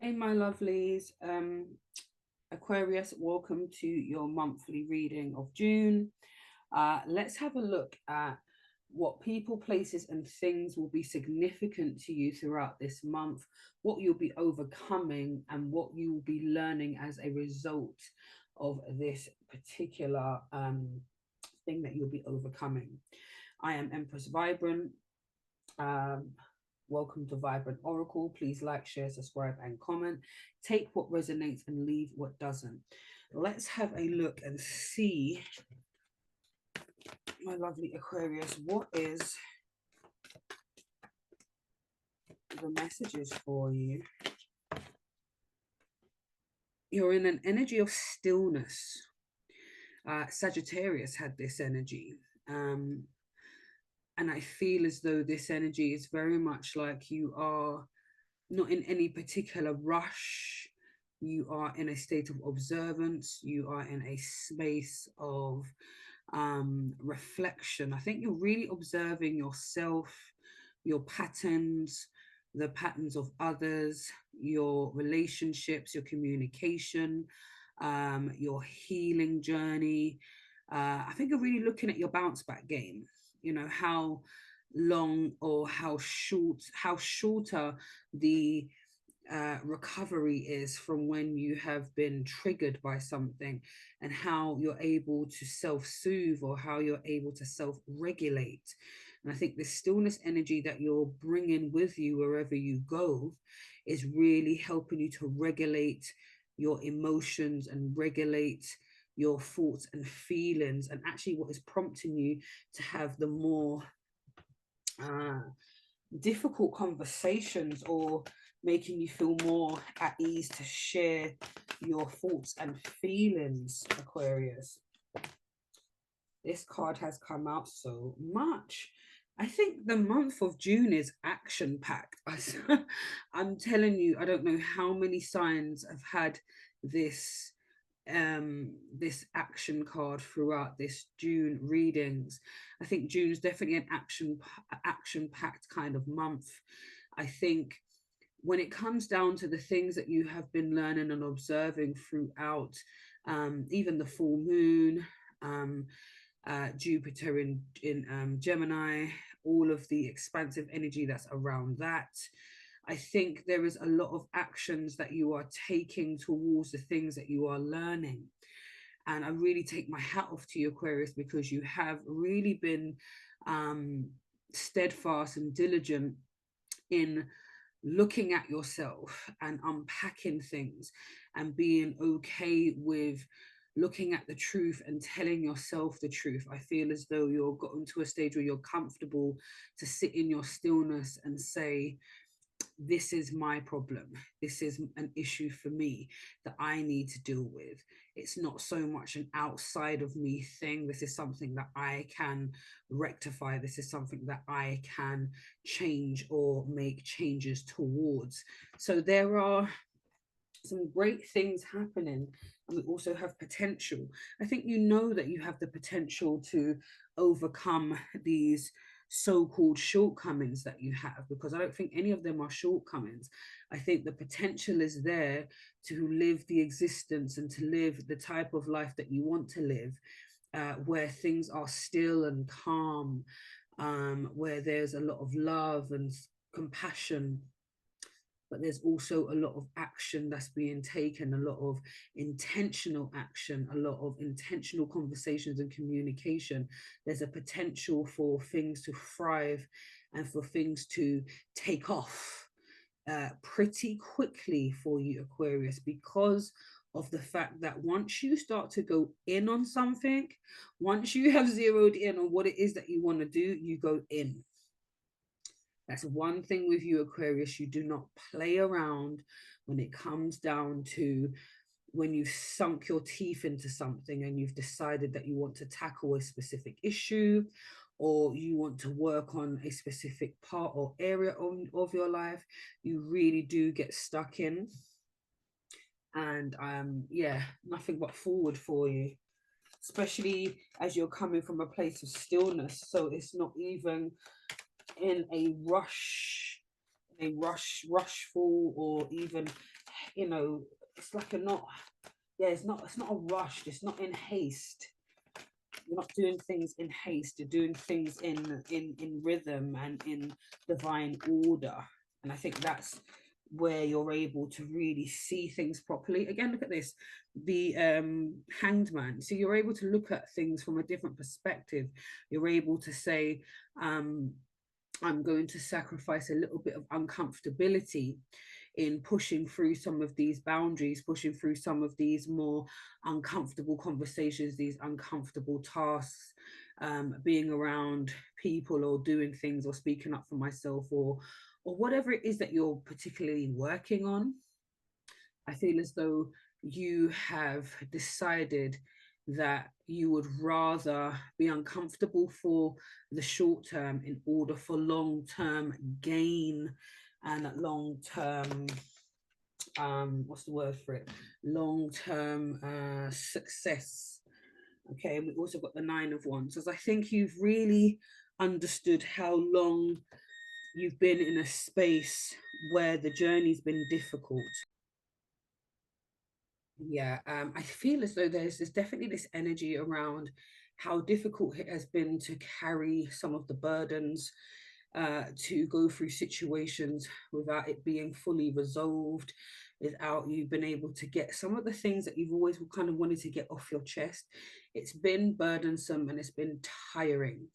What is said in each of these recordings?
Hey, my lovelies. Aquarius, welcome to your monthly reading of June. Let's have a look at what people, places, and things will be significant to you throughout this month, what you'll be overcoming, and what you will be learning as a result of this particular thing that you'll be overcoming. I am Empress Vibrant. Um, Welcome to Vibrant Oracle. Please like, share, subscribe, and comment. Take what resonates and leave what doesn't. Let's have a look and see, my lovely Aquarius, what is the messages for you. You're in an energy of stillness. Sagittarius had this energy. And I feel as though this energy is very much like you are not in any particular rush. You are in a state of observance. You are in a space of reflection. I think you're really observing yourself, your patterns, the patterns of others, your relationships, your communication, your healing journey. I think you're really looking at your bounce back game. You know, how long or how shorter the recovery is from when you have been triggered by something, and how you're able to self-soothe or how you're able to self-regulate. And I think the stillness energy that you're bringing with you wherever you go is really helping you to regulate your emotions and regulate your thoughts and feelings, and actually what is prompting you to have the more difficult conversations, or making you feel more at ease to share your thoughts and feelings, Aquarius. This card has come out so much. I think the month of June is action packed. I'm telling you, I don't know how many signs have had this this action card throughout this June readings. I think June is definitely an action packed kind of month. I think when it comes down to the things that you have been learning and observing throughout, even the full moon, Jupiter in Gemini, all of the expansive energy that's around that, I think there is a lot of actions that you are taking towards the things that you are learning. And I really take my hat off to you, Aquarius, because you have really been steadfast and diligent in looking at yourself and unpacking things and being okay with looking at the truth and telling yourself the truth. I feel as though you're gotten to a stage where you're comfortable to sit in your stillness and say, this is my problem. This is an issue for me that I need to deal with. It's not so much an outside of me thing. This is something that I can rectify. This is something that I can change or make changes towards. So there are some great things happening, and we also have potential. I think you know that you have the potential to overcome these so-called shortcomings that you have, because I don't think any of them are shortcomings. I think the potential is there to live the existence and to live the type of life that you want to live, where things are still and calm, where there's a lot of love and compassion, but there's also a lot of action that's being taken, a lot of intentional action, a lot of intentional conversations and communication. There's a potential for things to thrive and for things to take off pretty quickly for you, Aquarius, because of the fact that once you start to go in on something, once you have zeroed in on what it is that you want to do, you go in. That's one thing with you, Aquarius. You do not play around when it comes down to when you've sunk your teeth into something and you've decided that you want to tackle a specific issue, or you want to work on a specific part or area of your life. You really do get stuck in. And yeah, nothing but forward for you, especially as you're coming from a place of stillness. So it's not even in a rushful or even you know, it's like a not, yeah, it's not a rush, it's not in haste. You're not doing things in haste, you're doing things in rhythm and in divine order. And I think that's where you're able to really see things properly. Again, look at this, the hanged man. So you're able to look at things from a different perspective. You're able to say, I'm going to sacrifice a little bit of uncomfortability in pushing through some of these boundaries, pushing through some of these more uncomfortable conversations, these uncomfortable tasks, being around people or doing things or speaking up for myself, or whatever it is that you're particularly working on. I feel as though you have decided that you would rather be uncomfortable for the short term in order for long term gain and long term, what's the word for it, long term success. Okay, and we also got the Nine of Wands, as I think you've really understood how long you've been in a space where the journey's been difficult. Yeah, I feel as though there's definitely this energy around how difficult it has been to carry some of the burdens, to go through situations without it being fully resolved, without you been able to get some of the things that you've always kind of wanted to get off your chest. It's been burdensome and it's been tiring.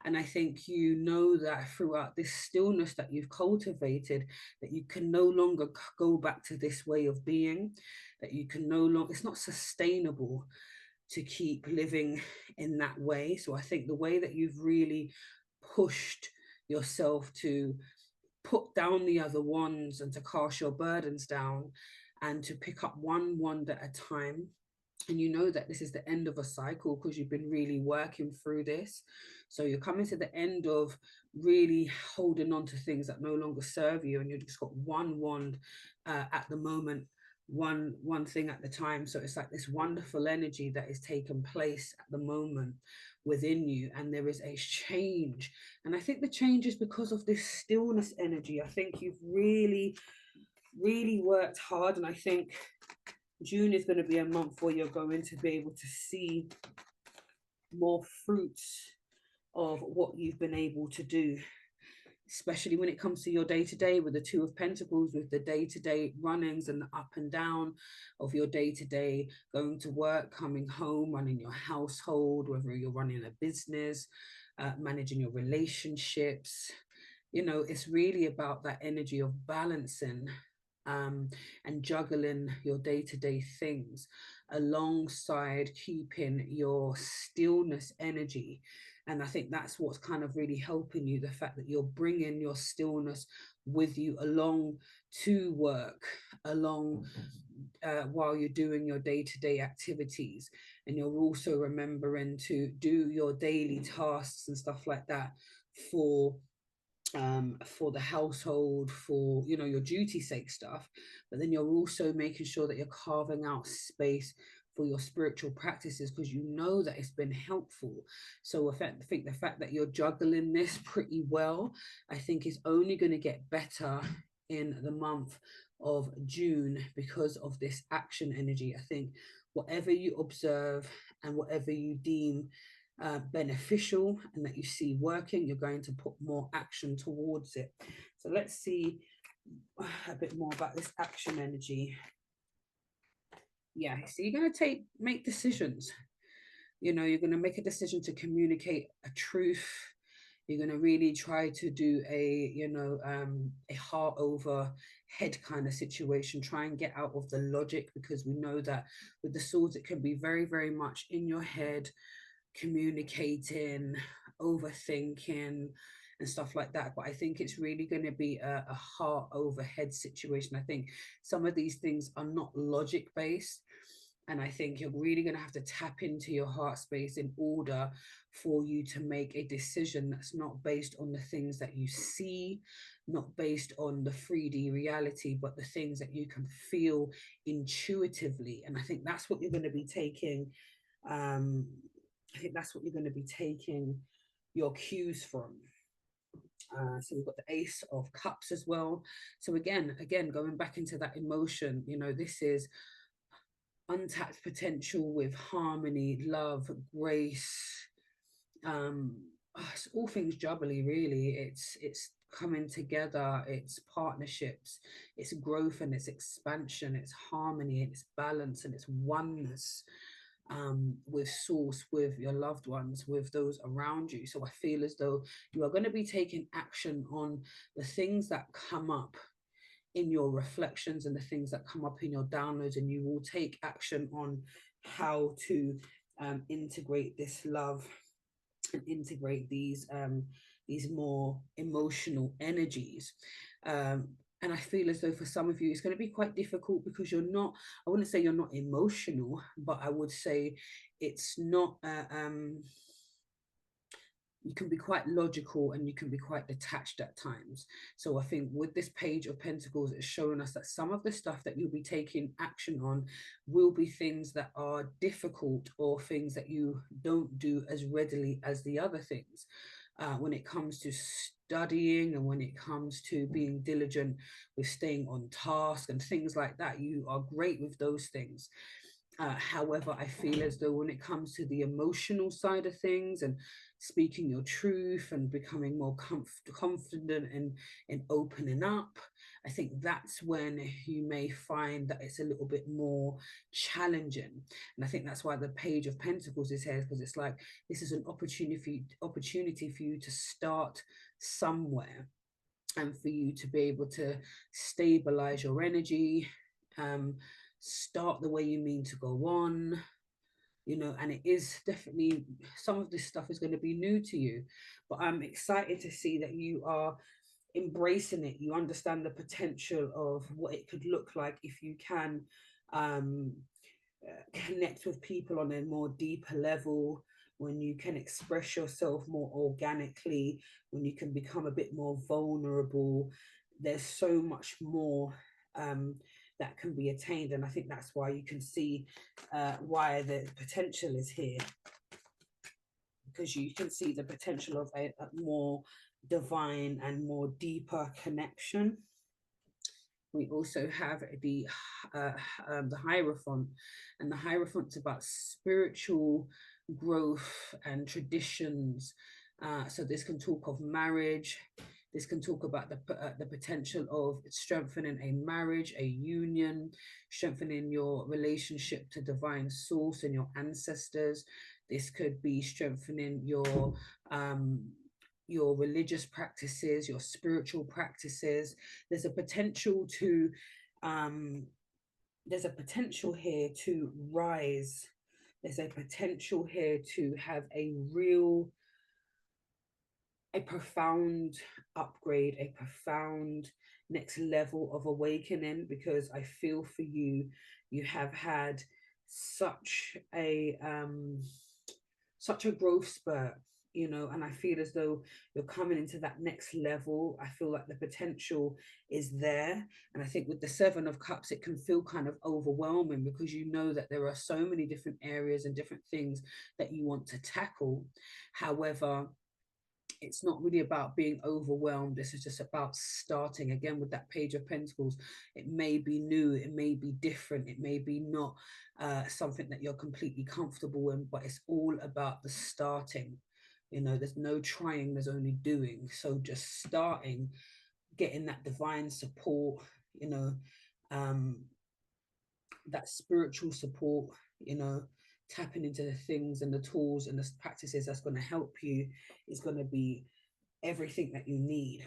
And I think you know that throughout this stillness that you've cultivated, that you can no longer go back to this way of being, that you can no longer, it's not sustainable to keep living in that way. So I think the way that you've really pushed yourself to put down the other wands and to cast your burdens down and to pick up one wand at a time, and you know that this is the end of a cycle because you've been really working through this. So you're coming to the end of really holding on to things that no longer serve you, and you've just got one wand at the moment, one thing at the time. So it's like this wonderful energy that is taking place at the moment within you, and there is a change. And I think the change is because of this stillness energy. I think you've really worked hard, and I think June is going to be a month where you're going to be able to see more fruits of what you've been able to do, especially when it comes to your day-to-day with the Two of Pentacles, with the day-to-day runnings and the up and down of your day-to-day, going to work, coming home, running your household, whether you're running a business, managing your relationships. You know, it's really about that energy of balancing, and juggling your day-to-day things alongside keeping your stillness energy. And I think that's what's kind of really helping you, the fact that you're bringing your stillness with you along to work, along while you're doing your day-to-day activities, and you're also remembering to do your daily tasks and stuff like that for the household, for, you know, your duty sake stuff. But then you're also making sure that you're carving out space for your spiritual practices, because you know that it's been helpful. So I think the fact that you're juggling this pretty well, I think is only going to get better in the month of June because of this action energy. I think whatever you observe and whatever you deem beneficial and that you see working, you're going to put more action towards it. So let's see a bit more about this action energy. Yeah, so you're going to make decisions. You know, you're going to make a decision to communicate a truth. You're going to really try to do a heart over head kind of situation. Try and get out of the logic, because we know that with the swords it can be very much in your head, communicating, overthinking and stuff like that. But I think it's really going to be a heart over head situation. I think some of these things are not logic based, and I think you're really going to have to tap into your heart space in order for you to make a decision that's not based on the things that you see, not based on the 3D reality, but the things that you can feel intuitively. And I think that's what you're going to be taking I think that's what you're going to be taking your cues from. So we've got the Ace of Cups as well. So again, going back into that emotion, you know, this is untapped potential with harmony, love, grace, um it's all things jubbly, really. It's coming together, it's partnerships, it's growth and it's expansion, it's harmony and it's balance and it's oneness, with source, with your loved ones, with those around you. So I feel as though you are going to be taking action on the things that come up in your reflections and the things that come up in your downloads, and you will take action on how to integrate this love and integrate these more emotional energies. And I feel as though for some of you it's going to be quite difficult because you're not, I wouldn't say you're not emotional, but I would say it's not you can be quite logical and you can be quite detached at times. So I think with this Page of Pentacles, it's showing us that some of the stuff that you'll be taking action on will be things that are difficult or things that you don't do as readily as the other things. When it comes to studying and when it comes to being diligent with staying on task and things like that, you are great with those things. However, I feel as though when it comes to the emotional side of things and speaking your truth and becoming more confident in opening up, I think that's when you may find that it's a little bit more challenging. And I think that's why the Page of Pentacles is here, because it's like this is an opportunity for you to start somewhere and for you to be able to stabilize your energy, um, start the way you mean to go on, you know. And it is definitely, some of this stuff is going to be new to you, but I'm excited to see that you are embracing it. You understand the potential of what it could look like if you can um, connect with people on a more deeper level, when you can express yourself more organically, when you can become a bit more vulnerable. There's so much more um, that can be attained, and I think that's why you can see why the potential is here, because you can see the potential of a more divine and more deeper connection. We also have uh, the Hierophant, and the Hierophant's about spiritual growth and traditions. So this can talk of marriage. This can talk about the potential of strengthening a marriage, a union, strengthening your relationship to divine source and your ancestors. This could be strengthening your religious practices, your spiritual practices. There's a potential to there's a potential here to rise. There's a potential here to have a profound upgrade, a profound next level of awakening, because I feel for you, you have had such a growth spurt, you know. And I feel as though you're coming into that next level. I feel like the potential is there. And I think with the Seven of Cups, it can feel kind of overwhelming because you know that there are so many different areas and different things that you want to tackle. However, it's not really about being overwhelmed. This is just about starting again with that Page of Pentacles. It may be new, it may be different, it may be not something that you're completely comfortable in, but it's all about the starting. You know, there's no trying, there's only doing. So just starting, getting that divine support, you know, um, that spiritual support, you know, tapping into the things and the tools and the practices that's going to help you is going to be everything that you need.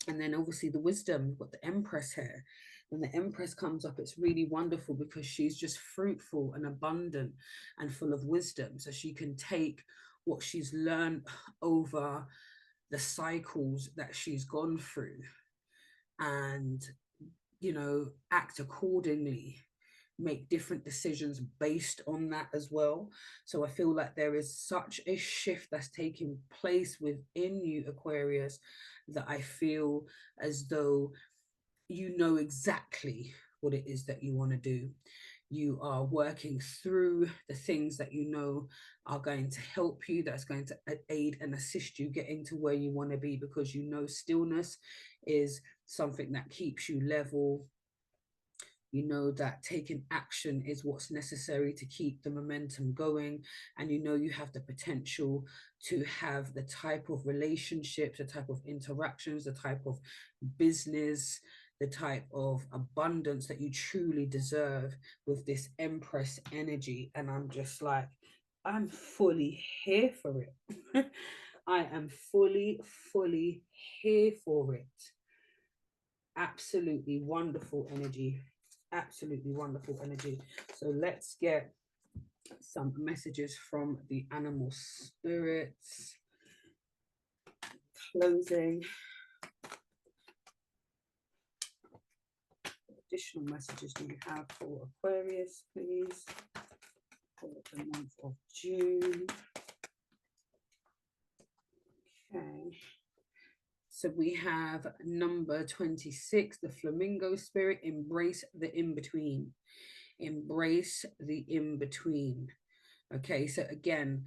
And then obviously the wisdom, you've got the Empress here. When the Empress comes up, it's really wonderful because she's just fruitful and abundant and full of wisdom. So she can take what she's learned over the cycles that she's gone through and, you know, act accordingly, make different decisions based on that as well. So I feel like there is such a shift that's taking place within you, Aquarius, that I feel as though you know exactly what it is that you want to do. You are working through the things that you know are going to help you, that's going to aid and assist you getting to where you want to be, because you know stillness is something that keeps you level. You know that taking action is what's necessary to keep the momentum going. And you know you have the potential to have the type of relationships, the type of interactions, the type of business, the type of abundance that you truly deserve with this Empress energy. And I'm just like, I'm fully here for it. I am fully here for it. Absolutely wonderful energy. Absolutely wonderful energy. So let's get some messages from the animal spirits. Closing. Additional messages do you have for Aquarius, please, for the month of June? Okay. So we have number 26, the flamingo spirit. Embrace the in-between. Embrace the in-between. Okay, so again,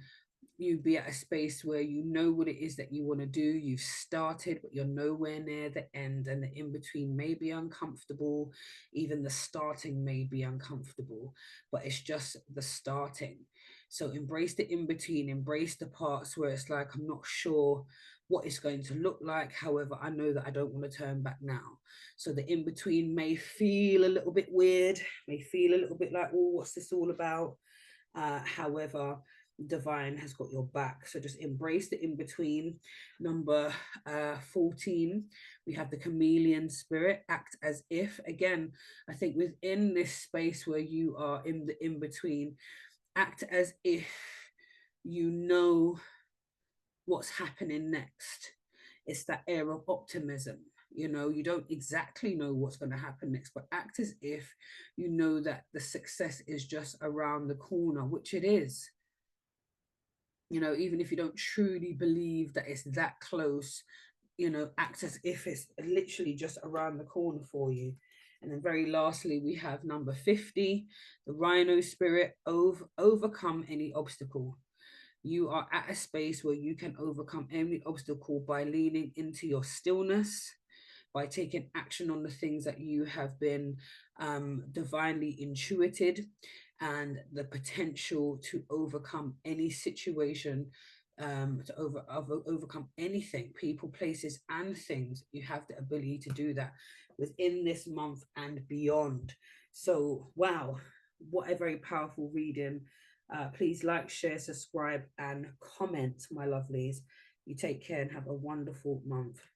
you be at a space where you know what it is that you want to do. You've started, but you're nowhere near the end, and the in-between may be uncomfortable. Even the starting may be uncomfortable, but it's just the starting. So embrace the in-between, embrace the parts where it's like, I'm not sure what it's going to look like. However, I know that I don't want to turn back now. So the in-between may feel a little bit weird, may feel a little bit like, oh, what's this all about? However, divine has got your back. So just embrace the in-between. Number 14, we have the chameleon spirit. Act as if. Again, I think within this space where you are in the in-between, act as if you know what's happening next. It's that air of optimism. You know, you don't exactly know what's going to happen next, but act as if you know that the success is just around the corner, which it is. You know, even if you don't truly believe that it's that close, you know, act as if it's literally just around the corner for you. And then very lastly, we have number 50, the rhino spirit. Overcome any obstacle. You are at a space where you can overcome any obstacle by leaning into your stillness, by taking action on the things that you have been divinely intuited, and the potential to overcome any situation, to overcome anything, people, places, and things. You have the ability to do that within this month and beyond. So, wow, what a very powerful reading. Please like, share, subscribe, and comment, my lovelies. You take care and have a wonderful month.